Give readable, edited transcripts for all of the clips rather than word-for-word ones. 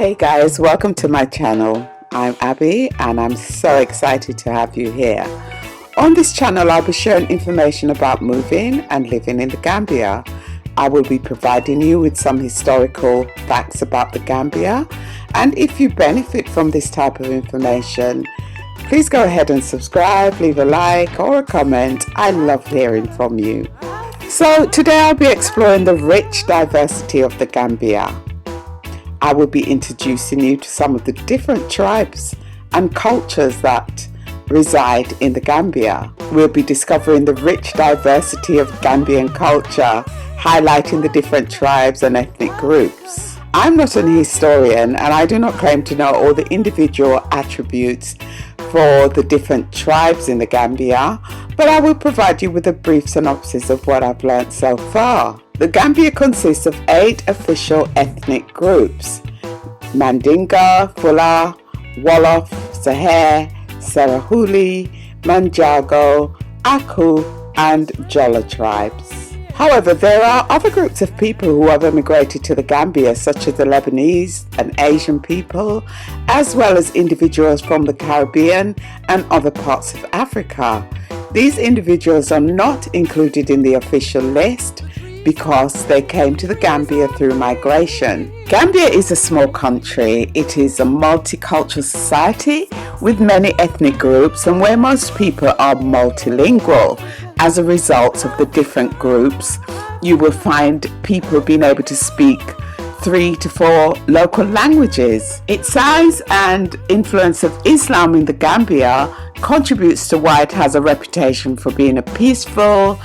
Hey guys, welcome to my channel. I'm Abby and I'm so excited to have you here. On this channel I'll be sharing information about moving and living in the Gambia. I will be providing you with some historical facts about the Gambia, and if you benefit from this type of information, please go ahead and subscribe, leave a like or a comment. I love hearing from you. So today I'll be exploring the rich diversity of the Gambia. I will be introducing you to some of the different tribes and cultures that reside in the Gambia. We'll be discovering the rich diversity of Gambian culture, highlighting the different tribes and ethnic groups. I'm not an historian and I do not claim to know all the individual attributes for the different tribes in the Gambia, but I will provide you with a brief synopsis of what I've learned so far. The Gambia consists of 8 official ethnic groups: Mandinka, Fula, Wolof, Serahule, Manjago, Aku, and Jola tribes. However, there are other groups of people who have immigrated to the Gambia, such as the Lebanese and Asian people, as well as individuals from the Caribbean and other parts of Africa. These individuals are not included in the official list because they came to the Gambia through migration. Gambia is a small country. It is a multicultural society with many ethnic groups and where most people are multilingual. As a result of the different groups, you will find people being able to speak 3 to 4 local languages. Its size and influence of Islam in the Gambia contributes to why it has a reputation for being a peaceful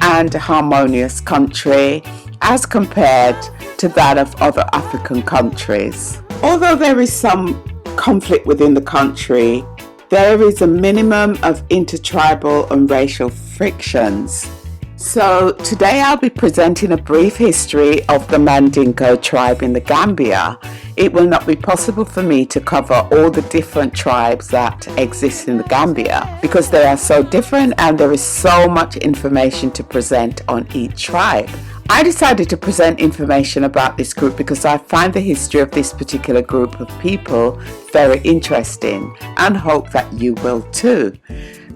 and harmonious country as compared to that of other African countries. Although there is some conflict within the country, there is a minimum of intertribal and racial frictions. So today I'll be presenting a brief history of the Mandinka tribe in the Gambia. It will not be possible for me to cover all the different tribes that exist in the Gambia because they are so different and there is so much information to present on each tribe. I decided to present information about this group because I find the history of this particular group of people very interesting and hope that you will too.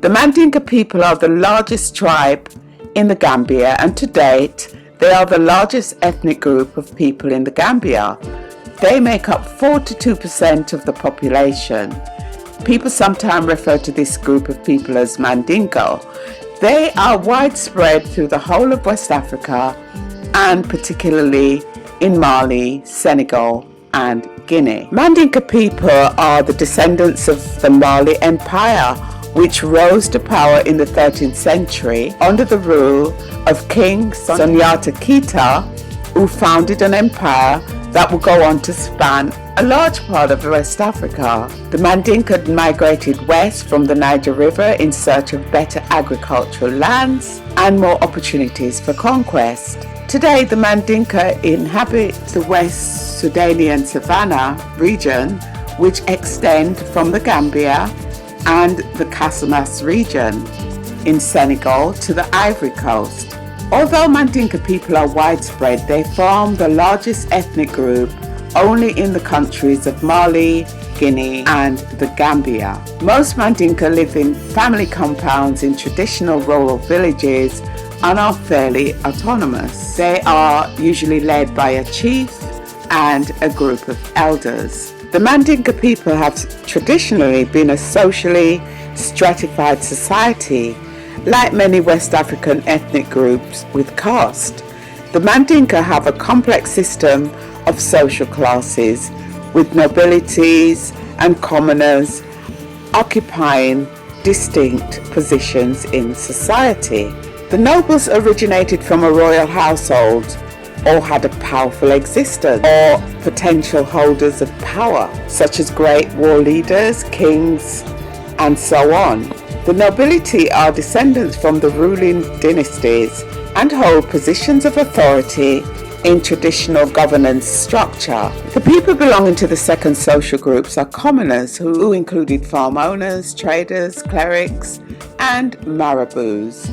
The Mandinka people are the largest tribe in the Gambia, and to date they are the largest ethnic group of people in the Gambia. They make up 42% of the population. People sometimes refer to this group of people as Mandinka. They are widespread through the whole of West Africa and particularly in Mali, Senegal and Guinea. Mandinka people are the descendants of the Mali Empire, which rose to power in the 13th century under the rule of King Sunyata Keita, who founded an empire that would go on to span a large part of West Africa. The Mandinka migrated west from the Niger River in search of better agricultural lands and more opportunities for conquest. Today, the Mandinka inhabit the West Sudanian Savannah region, which extend from the Gambia and the Casamance region in Senegal to the Ivory Coast. Although Mandinka people are widespread, they form the largest ethnic group only in the countries of Mali, Guinea and the Gambia. Most Mandinka live in family compounds in traditional rural villages and are fairly autonomous. They are usually led by a chief and a group of elders. The Mandinka people have traditionally been a socially stratified society, like many West African ethnic groups with caste. The Mandinka have a complex system of social classes, with nobilities and commoners occupying distinct positions in society. The nobles originated from a royal household or had a powerful existence, or potential holders of power, such as great war leaders, kings, and so on. The nobility are descendants from the ruling dynasties and hold positions of authority in traditional governance structure. The people belonging to the second social groups are commoners, who included farm owners, traders, clerics, and marabouts.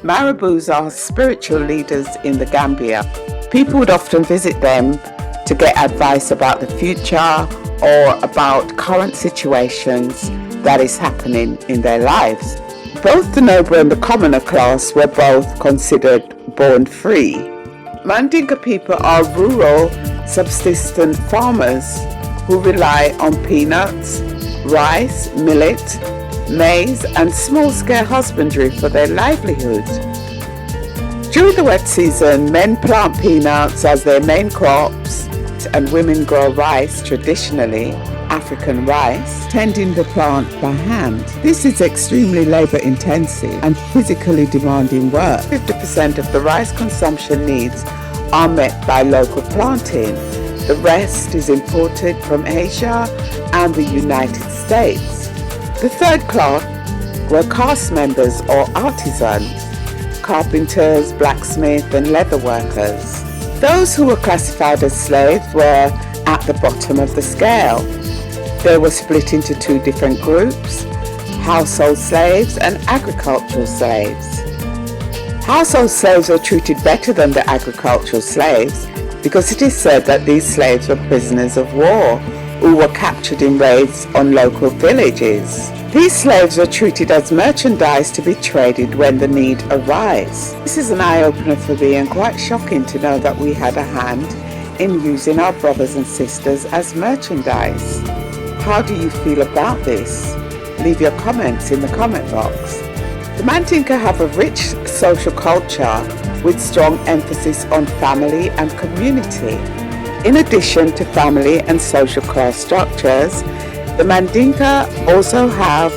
Marabouts are spiritual leaders in the Gambia. People would often visit them to get advice about the future or about current situations that is happening in their lives. Both the noble and the commoner class were both considered born free. Mandinka people are rural, subsistence farmers who rely on peanuts, rice, millet, maize and small-scale husbandry for their livelihood. During the wet season, men plant peanuts as their main crops and women grow rice, traditionally African rice, tending the plant by hand. This is extremely labor-intensive and physically demanding work. 50% of the rice consumption needs are met by local planting. The rest is imported from Asia and the United States. The third class were caste members or artisans, carpenters, blacksmiths and leather workers. Those who were classified as slaves were at the bottom of the scale. They were split into two different groups: household slaves and agricultural slaves. Household slaves were treated better than the agricultural slaves because it is said that these slaves were prisoners of war who were captured in raids on local villages. These slaves were treated as merchandise to be traded when the need arose. This is an eye-opener for me and quite shocking to know that we had a hand in using our brothers and sisters as merchandise. How do you feel about this? Leave your comments in the comment box. The Mandinka have a rich social culture with strong emphasis on family and community. In addition to family and social class structures, the Mandinka also have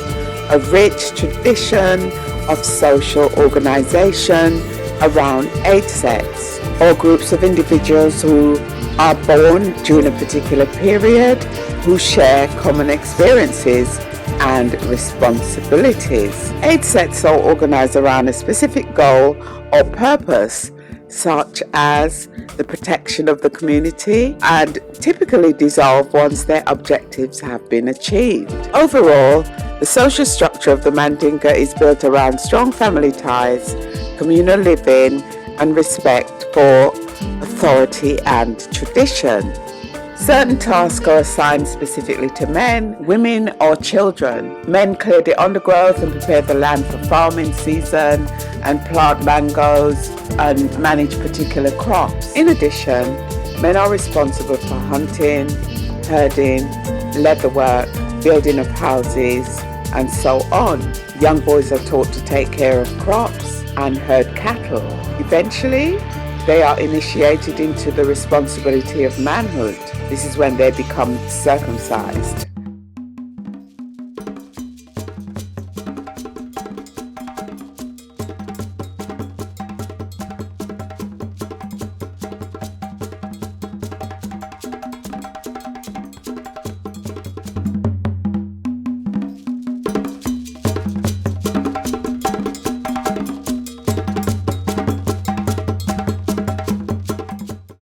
a rich tradition of social organization around age sets or groups of individuals who are born during a particular period, who share common experiences and responsibilities. Age sets are organized around a specific goal or purpose, such as the protection of the community, and typically dissolve once their objectives have been achieved. Overall, the social structure of the Mandinka is built around strong family ties, communal living, and respect for authority and tradition. Certain tasks are assigned specifically to men, women, or children. Men clear the undergrowth and prepare the land for farming season and plant mangoes and manage particular crops. In addition, men are responsible for hunting, herding, leatherwork, building of houses, and so on. Young boys are taught to take care of crops and herd cattle. Eventually, they are initiated into the responsibility of manhood. This is when they become circumcised.